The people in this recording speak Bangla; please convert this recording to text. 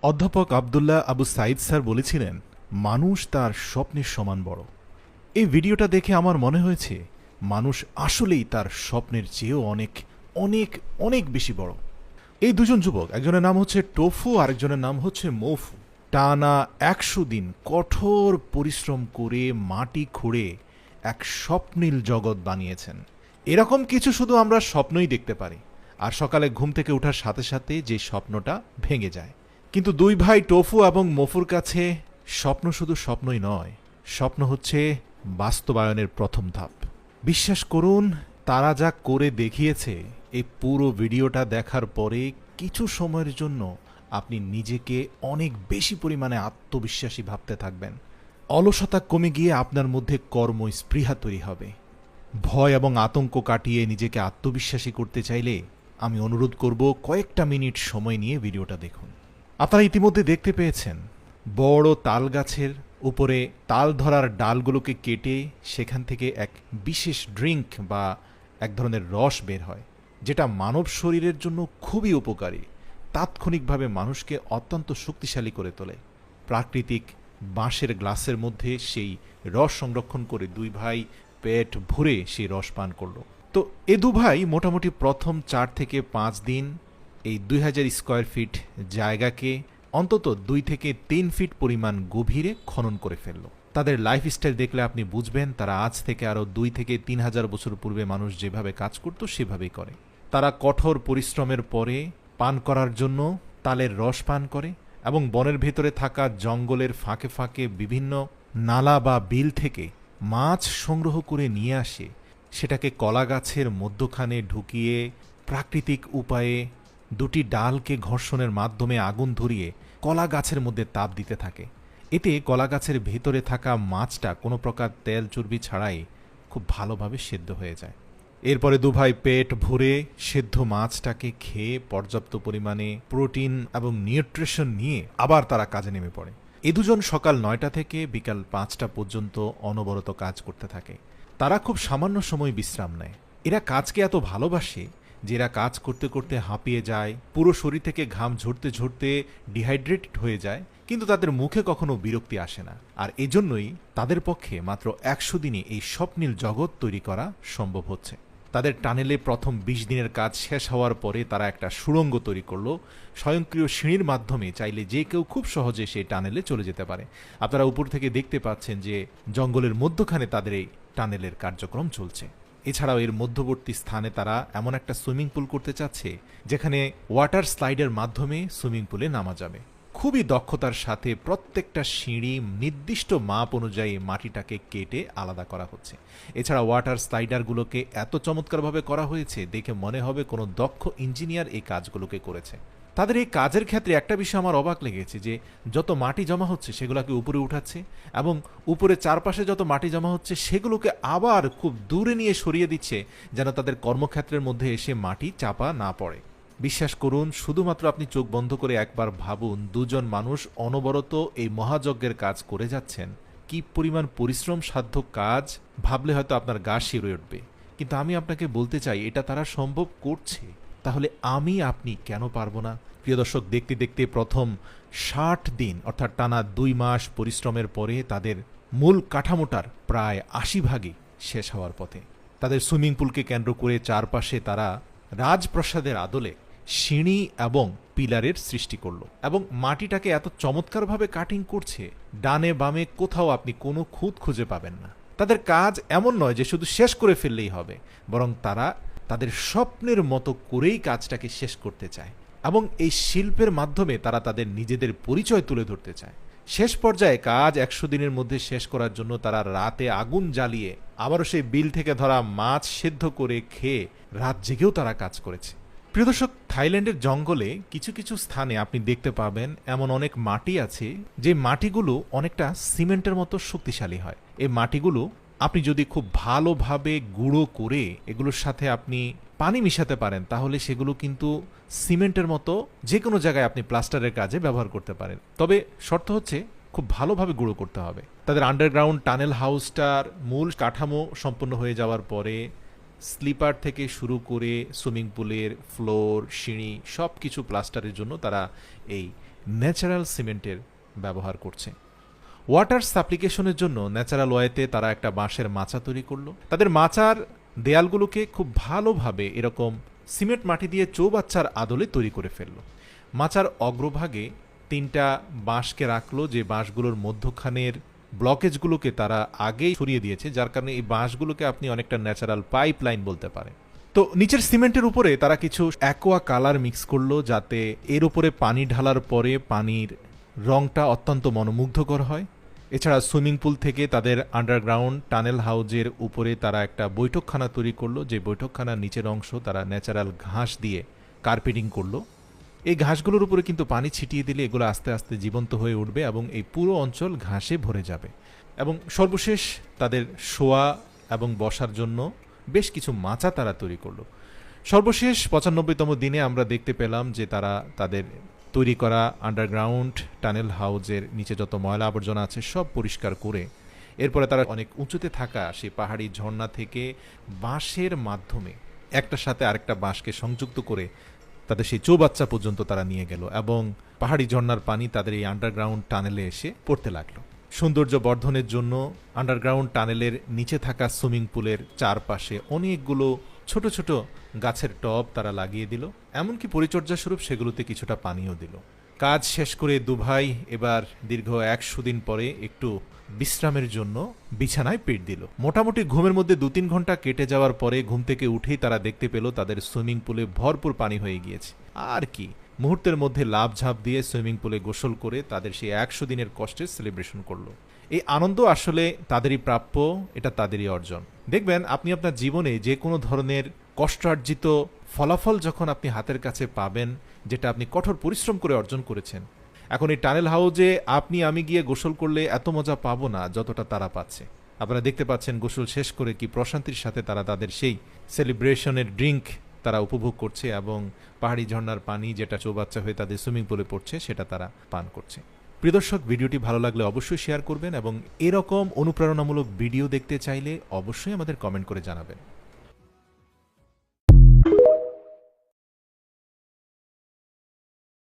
অধ্যাপক আবদুল্লাহ আবু সাঈদ স্যার বলেছিলেন, মানুষ তার স্বপ্নের সমান বড়। এই ভিডিওটা দেখে আমার মনে হয়েছে মানুষ আসলেই তার স্বপ্নের চেয়েও অনেক অনেক অনেক বেশি বড়। এই দুজন যুবক, একজনের নাম হচ্ছে টোফু, আরেকজনের নাম হচ্ছে মৌফু, টানা ১০০ দিন কঠোর পরিশ্রম করে মাটি খুঁড়ে এক স্বপ্নীল জগৎ বানিয়েছেন। এরকম কিছু শুধু আমরা স্বপ্নই দেখতে পারি, আর সকালে ঘুম থেকে ওঠার সাথে সাথে যে স্বপ্নটা ভেঙে যায়। কিন্তু দুই ভাই টোফু এবং মফুর কাছে স্বপ্ন শুধু স্বপ্নই নয়, স্বপ্ন হচ্ছে বাস্তবায়নের প্রথম ধাপ। বিশ্বাস করুন, তারা যা করে দেখিয়েছে, এই পুরো ভিডিওটা দেখার পরে কিছু সময়ের জন্য আপনি নিজেকে অনেক বেশি পরিমাণে আত্মবিশ্বাসী ভাবতে থাকবেন। অলসতা কমে গিয়ে আপনার মধ্যে কর্মস্পৃহা তৈরি হবে। ভয় এবং আতঙ্ক কাটিয়ে নিজেকে আত্মবিশ্বাসী করতে চাইলে আমি অনুরোধ করব কয়েকটা মিনিট সময় নিয়ে ভিডিওটা দেখুন। আপনারা ইতিমধ্যে দেখতে পেয়েছেন বড় তাল গাছের উপরে তাল ধরার ডালগুলোকে কেটে সেখান থেকে এক বিশেষ ড্রিঙ্ক বা এক ধরনের রস বের হয়, যেটা মানব শরীরের জন্য খুবই উপকারী, তাৎক্ষণিকভাবে মানুষকে অত্যন্ত শক্তিশালী করে তোলে। প্রাকৃতিক বাঁশের গ্লাসের মধ্যে সেই রস সংরক্ষণ করে দুই ভাই পেট ভরে সেই রস পান করলো। তো এ দু ভাই মোটামুটি প্রথম ৪ থেকে ৫ দিন এই ২০০০ স্কোয়ার ফিট জায়গাকে অন্তত ২ থেকে ৩ ফিট পরিমাণ গভীরে খনন করে ফেলল। তাদের লাইফস্টাইল দেখলে আপনি বুঝবেন তারা আজ থেকে আরও ২ থেকে ৩,০০০ বছর পূর্বে মানুষ যেভাবে কাজ করত সেভাবেই করে। তারা কঠোর পরিশ্রমের পরে পান করার জন্য তালের রস পান করে এবং বনের ভেতরে থাকা জঙ্গলের ফাঁকে ফাঁকে বিভিন্ন নালা বা বিল থেকে মাছ সংগ্রহ করে নিয়ে আসে, সেটাকে কলা গাছের মধ্যখানে ঢুকিয়ে প্রাকৃতিক উপায়ে দুটি ডালকে ঘর্ষণের মাধ্যমে আগুন ধরিয়ে কলা গাছের মধ্যে তাপ দিতে থাকে। এতে কলা গাছের ভেতরে থাকা মাছটা কোনো প্রকার তেল চর্বি ছাড়াই খুব ভালোভাবে সেদ্ধ হয়ে যায়। এরপরে দুভাই পেট ভরে সেদ্ধ মাছটাকে খেয়ে পর্যাপ্ত পরিমাণে প্রোটিন এবং নিউট্রিশন নিয়ে আবার তারা কাজে নেমে পড়ে। এ দুজন সকাল ৯টা থেকে বিকাল ৫টা পর্যন্ত অনবরত কাজ করতে থাকে। তারা খুব সামান্য সময় বিশ্রাম নেয়। এরা কাজকে এত ভালোবাসে যে এরা কাজ করতে করতে হাঁপিয়ে যায়, পুরো শরীর থেকে ঘাম ঝরতে ঝরতে ডিহাইড্রেটেড হয়ে যায়, কিন্তু তাদের মুখে কখনো বিরক্তি আসে না। আর এজন্যই তাদের পক্ষে মাত্র ১০০ দিনে এই স্বপ্নীল জগৎ তৈরি করা সম্ভব হচ্ছে। তাদের টানেলে প্রথম ২০ দিনের কাজ শেষ হওয়ার পরে তারা একটা সুড়ঙ্গ তৈরি করলো। স্বয়ংক্রিয় সিঁড়ির মাধ্যমে চাইলে যে কেউ খুব সহজে সেই টানেলে চলে যেতে পারে। আপনারা উপর থেকে দেখতে পাচ্ছেন যে জঙ্গলের মধ্যখানে তাদের এই টানেলের কার্যক্রম চলছে। এছাড়াও এর মধ্যবর্তী স্থানে তারা এমন একটা সুইমিং পুল করতে চাচ্ছে যেখানে ওয়াটার স্লাইডের মাধ্যমে সুইমিং পুলে নামা যাবে। খুবই দক্ষতার সাথে প্রত্যেকটা সিঁড়ি নির্দিষ্ট মাপ অনুযায়ী মাটিটাকে কেটে আলাদা করা হচ্ছে। এছাড়া ওয়াটার স্লাইডারগুলোকে এত চমৎকারভাবে করা হয়েছে দেখে মনে হবে কোনো দক্ষ ইঞ্জিনিয়ার এই কাজগুলোকে করেছে। তাদের এই কাজের ক্ষেত্রে একটা বিষয় আমার অবাক লেগেছে যে যত মাটি জমা হচ্ছে সেগুলোকে উপরে উঠাচ্ছে এবং উপরে চারপাশে যত মাটি জমা হচ্ছে সেগুলোকে আবার খুব দূরে নিয়ে সরিয়ে দিচ্ছে যেন তাদের কর্মক্ষেত্রের মধ্যে এসে মাটি চাপা না পড়ে। বিশ্বাস করুন, শুধুমাত্র আপনি চোখ বন্ধ করে একবার ভাবুন, দুজন মানুষ অনবরত এই মহাযজ্ঞের কাজ করে যাচ্ছেন। কি পরিমাণ পরিশ্রম সাধ্য কাজ ভাবলে হয়তো আপনার গা শিউরে উঠবে। কিন্তু আমি আপনাকে বলতে চাই এটা তারা সম্ভব করছে, তাহলে আপনি কেন পারবো না? প্রিয় দর্শক, দেখতে দেখতে প্রথম ৬০ দিন অর্থাৎ টানা ২ মাস পরিশ্রমের পরে তাদের মূল কাঠামোটার প্রায় ৮০ ভাগই শেষ হওয়ার পথে। তাদের সুইমিং পুলকে কেন্দ্র করে চারপাশে তারা রাজপ্রাসাদের আদলে সিঁড়ি এবং পিলারের সৃষ্টি করলো এবং মাটিটাকে এত চমৎকারভাবে কাটিং করছে, ডানে বামে কোথাও আপনি কোনো খুঁত খুঁজে পাবেন না। তাদের কাজ এমন নয় যে শুধু শেষ করে ফেললেই হবে, বরং তারা তাদের স্বপ্নের মতো করেই কাজটাকে শেষ করতে চায় এবং এই শিল্পের মাধ্যমে তারা তাদের নিজেদের পরিচয় তুলে ধরতে চায়। শেষ পর্যায়ে কাজ ১০০ দিনের মধ্যে শেষ করার জন্য তারা রাতে আগুন জ্বালিয়ে আবারও সেই বিল থেকে ধরা মাছ সেদ্ধ করে খেয়ে রাত জেগেও তারা কাজ করেছে। প্রিয় দর্শক, থাইল্যান্ডের জঙ্গলে কিছু কিছু স্থানে আপনি দেখতে পাবেন এমন অনেক মাটি আছে যে মাটিগুলো অনেকটা সিমেন্টের মতো শক্তিশালী হয়। এই মাটিগুলো আপনি যদি খুব ভালোভাবে গুঁড়ো করে এগুলোর সাথে আপনি পানি মিশাতে পারেন তাহলে সেগুলো কিন্তু সিমেন্টের মতো যে কোনো জায়গায় আপনি প্লাস্টারের কাজে ব্যবহার করতে পারেন। তবে শর্ত হচ্ছে খুব ভালোভাবে গুঁড়ো করতে হবে। তাদের আন্ডারগ্রাউন্ড টানেল হাউসটার মূল কাঠামো সম্পন্ন হয়ে যাওয়ার পরে স্লিপার থেকে শুরু করে সুইমিং পুলের ফ্লোর, সিঁড়ি সব কিছু প্লাস্টারের জন্য তারা এই ন্যাচারাল সিমেন্টের ব্যবহার করছে। ওয়াটার সাপ্লিকেশনের জন্য ন্যাচারাল ওয়েতে তারা একটা বাঁশের মাচা তৈরি করলো। তাদের মাচার দেয়ালগুলোকে খুব ভালোভাবে এরকম সিমেন্ট মাটি দিয়ে চৌবাচ্চার আদলে তৈরি করে ফেললো। মাচার অগ্রভাগে 3টা বাঁশকে রাখলো, যে বাঁশগুলোর মধ্যখানের ব্লকেজগুলোকে তারা আগেই সরিয়ে দিয়েছে, যার কারণে এই বাঁশগুলোকে আপনি অনেকটা ন্যাচারাল পাইপ লাইন বলতে পারেন। তো নিচের সিমেন্টের উপরে তারা কিছু অ্যাকোয়া কালার মিক্স করলো, যাতে এর উপরে পানি ঢালার পরে পানির রংটা অত্যন্ত মনোমুগ্ধকর হয়। এছাড়া সুইমিং পুল থেকে তাদের আন্ডারগ্রাউন্ড টানেল হাউজের উপরে তারা একটা বৈঠকখানা তৈরি করলো, যে বৈঠকখানার নিচের অংশ তারা ন্যাচারাল ঘাস দিয়ে কার্পেটিং করলো। এই ঘাসগুলোর উপরে কিন্তু পানি ছিটিয়ে দিলে এগুলো আস্তে আস্তে জীবন্ত হয়ে উঠবে এবং এই পুরো অঞ্চল ঘাসে ভরে যাবে। এবং সর্বশেষ তাদের শোয়া এবং বসার জন্য বেশ কিছু মাচা তারা তৈরি করলো। সর্বশেষ 95তম দিনে আমরা দেখতে পেলাম যে তারা তাদের তৈরি করা আন্ডারগ্রাউন্ড টানেল হাউজের নিচে যত ময়লা আবর্জনা আছে সব পরিষ্কার করে এরপরে তারা অনেক উঁচুতে থাকা সেই পাহাড়ি ঝর্ণা থেকে বাঁশের মাধ্যমে একটার সাথে আরেকটা বাঁশকে সংযুক্ত করে তাদের সেই চৌবাচ্চা পর্যন্ত তারা নিয়ে গেল এবং পাহাড়ি ঝর্ণার পানি তাদের এই আন্ডারগ্রাউন্ড টানেলে এসে পড়তে লাগলো। সৌন্দর্য বর্ধনের জন্য আন্ডারগ্রাউন্ড টানেলের নিচে থাকা সুইমিং পুলের চারপাশে অনেকগুলো ছোট ছোট গাছের টব তারা লাগিয়ে দিল, এমনকি পরিচর্যা স্বরূপ সেগুলোতে কিছুটা পানিও দিল। কাজ শেষ করে দুভাই এবার দীর্ঘ 100 দিন পরে একটু বিশ্রামের জন্য বিছানায় পিঠ দিল। মোটামুটি ঘুমের মধ্যে 2-3 ঘন্টা কেটে যাওয়ার পরে ঘুম থেকে উঠেই তারা দেখতে পেল তাদের সুইমিং পুলে ভরপুর পানি হয়ে গিয়েছে। আর কি, মুহূর্তের মধ্যে লাফ ঝাঁপ দিয়ে সুইমিং পুলে গোসল করে তাদের সেই 100 দিনের কষ্টের সেলিব্রেশন করলো। এই আনন্দ আসলে তাদেরই প্রাপ্য, এটা তাদেরই অর্জন। দেখবেন আপনি আপনার জীবনে যে কোনো ধরনের কষ্টার্জিত ফলাফল যখন আপনি হাতের কাছে পাবেন, যেটা আপনি কঠোর পরিশ্রম করে অর্জন করেছেন, এখন এই টানেল হাউজে আমি গিয়ে গোসল করলে এত মজা পাবো না যতটা তারা পাচ্ছে। আপনারা দেখতে পাচ্ছেন গোসল শেষ করে কি প্রশান্তির সাথে তারা তাদের সেই সেলিব্রেশনের ড্রিঙ্ক তারা উপভোগ করছে এবং পাহাড়ি ঝর্ণার পানি যেটা চৌবাচ্চা হয়ে তাদের সুইমিং পুলে পড়ছে সেটা তারা পান করছে। প্রিয় দর্শক, ভিডিওটি ভালো লাগলে অবশ্যই শেয়ার করবেন এবং এরকম অনুপ্রেরণামূলক ভিডিও দেখতে চাইলে অবশ্যই আমাদের কমেন্ট করে জানাবেন।